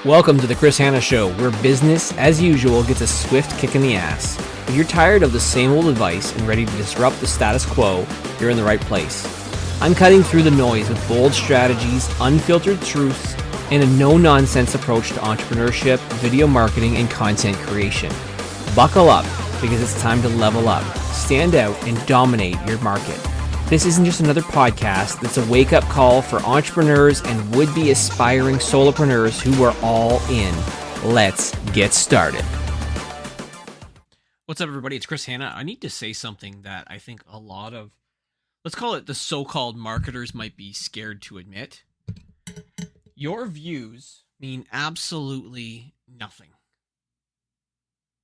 Welcome to the Chris Hanna Show, where business, as usual, gets a swift kick in the ass. If you're tired of the same old advice and ready to disrupt the status quo, you're in the right place. I'm cutting through the noise with bold strategies, unfiltered truths, and a no-nonsense approach to entrepreneurship, video marketing, and content creation. Buckle up, because it's time to level up, stand out, and dominate your market. This isn't just another podcast, it's a wake-up call for entrepreneurs and would-be aspiring solopreneurs who are all in. Let's get started. What's up, everybody? It's Chris Hanna. I need to say something that I think a lot of, let's call it the so-called marketers, might be scared to admit. Your views mean absolutely nothing.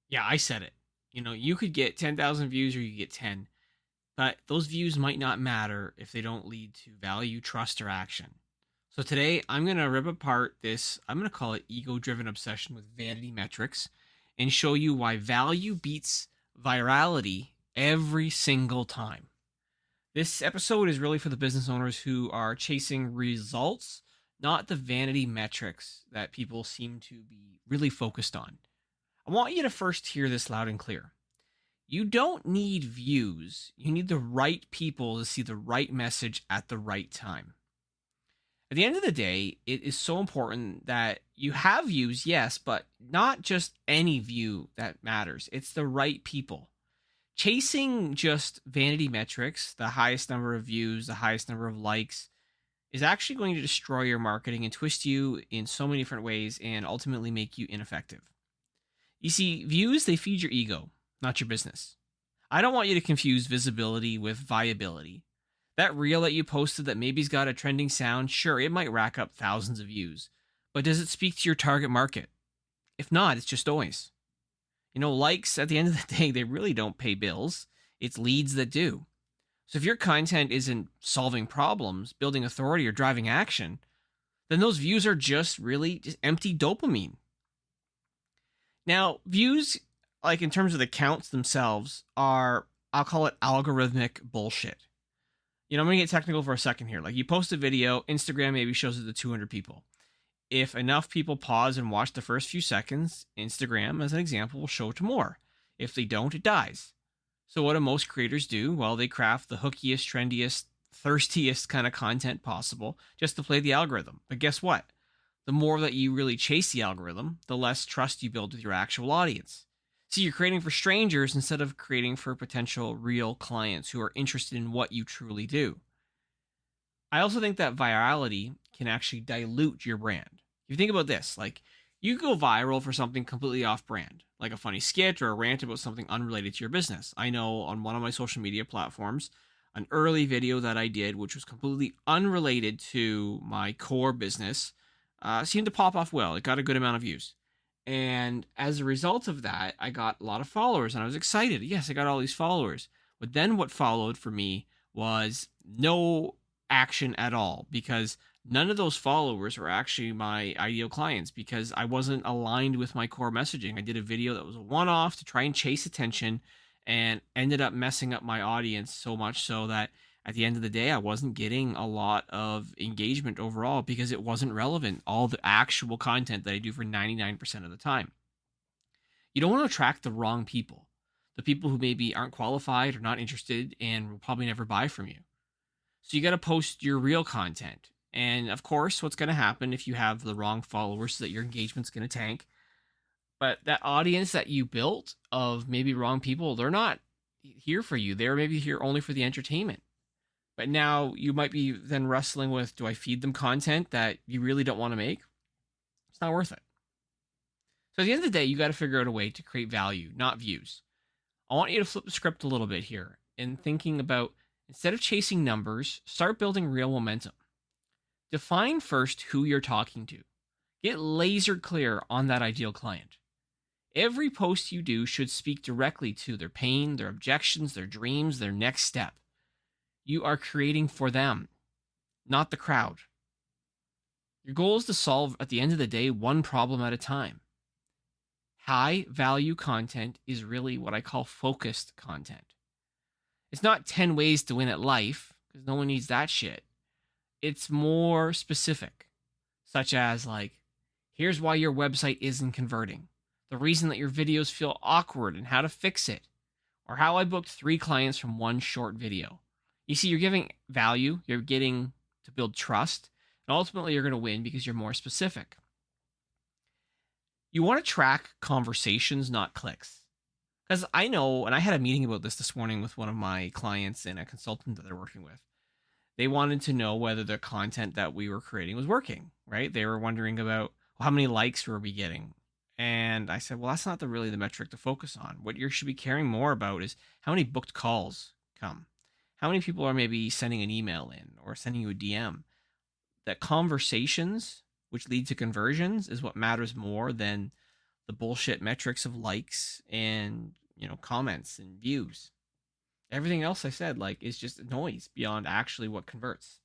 Yeah, I said it. You know, you could get 10,000 views or you could get 10. But those views might not matter if they don't lead to value, trust, or action. So today, I'm going to rip apart this, I'm going to call it ego-driven obsession with vanity metrics, and show you why value beats virality every single time. This episode is really for the business owners who are chasing results, not the vanity metrics that people seem to be really focused on. I want you to first hear this loud and clear. You don't need views. You need the right people to see the right message at the right time. At the end of the day, it is so important that you have views, yes, but not just any view that matters. It's the right people. Chasing just vanity metrics, the highest number of views, the highest number of likes, is actually going to destroy your marketing and twist you in so many different ways and ultimately make you ineffective. You see, views, they feed your ego, not your business. I don't want you to confuse visibility with viability. That reel that you posted that maybe's got a trending sound, sure, it might rack up thousands of views, but does it speak to your target market? If not, it's just noise. You know, likes, at the end of the day, they really don't pay bills. It's leads that do. So if your content isn't solving problems, building authority, or driving action, then those views are just really just empty dopamine. Now, views, like in terms of the counts themselves, are, I'll call it algorithmic bullshit. You know, I'm going to get technical for a second here. Like, you post a video, Instagram maybe shows it to 200 people. If enough people pause and watch the first few seconds, Instagram, as an example, will show it to more. If they don't, it dies. So what do most creators do? Well, they craft the hookiest, trendiest, thirstiest kind of content possible just to play the algorithm. But guess what? The more that you really chase the algorithm, the less trust you build with your actual audience. See, you're creating for strangers instead of creating for potential real clients who are interested in what you truly do. I also think that virality can actually dilute your brand. If you think about this, like, you go viral for something completely off-brand, like a funny skit or a rant about something unrelated to your business. I know on one of my social media platforms, an early video that I did, which was completely unrelated to my core business, seemed to pop off well. It got a good amount of views. And as a result of that, I got a lot of followers and I was excited. Yes, I got all these followers. But then what followed for me was no action at all, because none of those followers were actually my ideal clients, because I wasn't aligned with my core messaging. I did a video that was a one-off to try and chase attention and ended up messing up my audience so much so that at the end of the day, I wasn't getting a lot of engagement overall because it wasn't relevant, all the actual content that I do for 99% of the time. You don't want to attract the wrong people, the people who maybe aren't qualified or not interested and will probably never buy from you. So you got to post your real content. And of course, what's going to happen if you have the wrong followers is that your engagement's going to tank. But that audience that you built of maybe wrong people, they're not here for you. They're maybe here only for the entertainment. But now you might be then wrestling with, do I feed them content that you really don't want to make? It's not worth it. So at the end of the day, you got to figure out a way to create value, not views. I want you to flip the script a little bit here and thinking about, instead of chasing numbers, start building real momentum. Define first who you're talking to. Get laser clear on that ideal client. Every post you do should speak directly to their pain, their objections, their dreams, their next step. You are creating for them, not the crowd. Your goal is to solve, at the end of the day, one problem at a time. High value content is really what I call focused content. It's not 10 ways to win at life, because no one needs that shit. It's more specific, such as like, Here's why your website isn't converting. The reason that your videos feel awkward and how to fix it. Or how I booked 3 clients from one short video. You see, you're giving value, you're getting to build trust, and ultimately you're going to win because you're more specific. You want to track conversations, not clicks. Because I know, and I had a meeting about this morning with one of my clients and a consultant that they're working with. They wanted to know whether the content that we were creating was working, right? They were wondering about how many likes were we getting. And I said, well, that's not really the metric to focus on. What you should be caring more about is how many booked calls come. How many people are maybe sending an email in or sending you a DM. That conversations, which lead to conversions, is what matters more than the bullshit metrics of likes and, comments and views. Everything else I said, is just noise beyond actually what converts.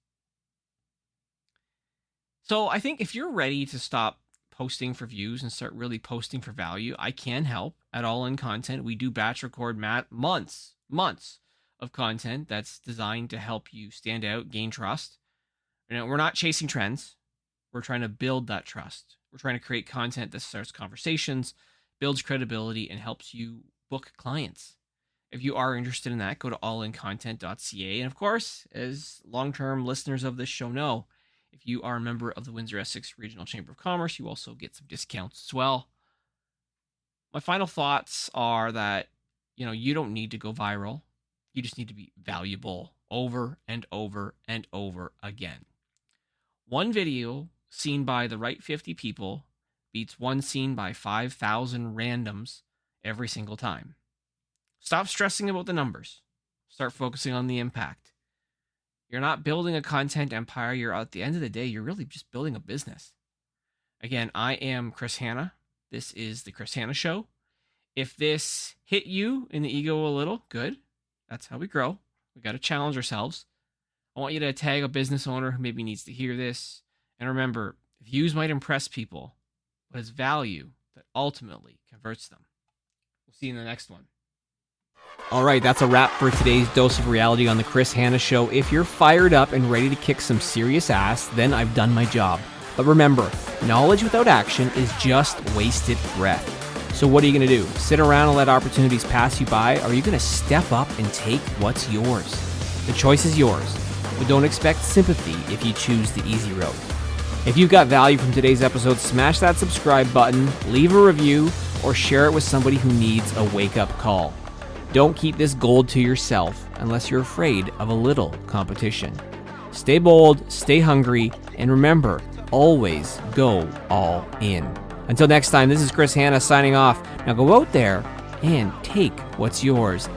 So I think if you're ready to stop posting for views and start really posting for value, I can help at All In Content. We do batch record months of content that's designed to help you stand out, gain trust. We're not chasing trends. We're trying to build that trust. We're trying to create content that starts conversations, builds credibility, and helps you book clients. If you are interested in that, go to allincontent.ca. And of course, as long-term listeners of this show know, if you are a member of the Windsor-Essex Regional Chamber of Commerce, you also get some discounts as well. My final thoughts are that, you don't need to go viral. You just need to be valuable over and over and over again. One video seen by the right 50 people beats one seen by 5,000 randoms every single time. Stop stressing about the numbers. Start focusing on the impact. You're not building a content empire. At the end of the day, you're really just building a business. Again, I am Chris Hanna. This is the Chris Hanna Show. If this hit you in the ego a little, good. That's how we grow. We got to challenge ourselves. I want you to tag a business owner who maybe needs to hear this. And remember, views might impress people, but it's value that ultimately converts them. We'll see you in the next one. All right, that's a wrap for today's Dose of Reality on the Chris Hanna Show. If you're fired up and ready to kick some serious ass, then I've done my job. But remember, knowledge without action is just wasted breath. So what are you going to do? Sit around and let opportunities pass you by? Or are you going to step up and take what's yours? The choice is yours, but don't expect sympathy if you choose the easy road. If you've got value from today's episode, smash that subscribe button, leave a review, or share it with somebody who needs a wake-up call. Don't keep this gold to yourself unless you're afraid of a little competition. Stay bold, stay hungry, and remember, always go all in. Until next time, this is Chris Hanna signing off. Now go out there and take what's yours.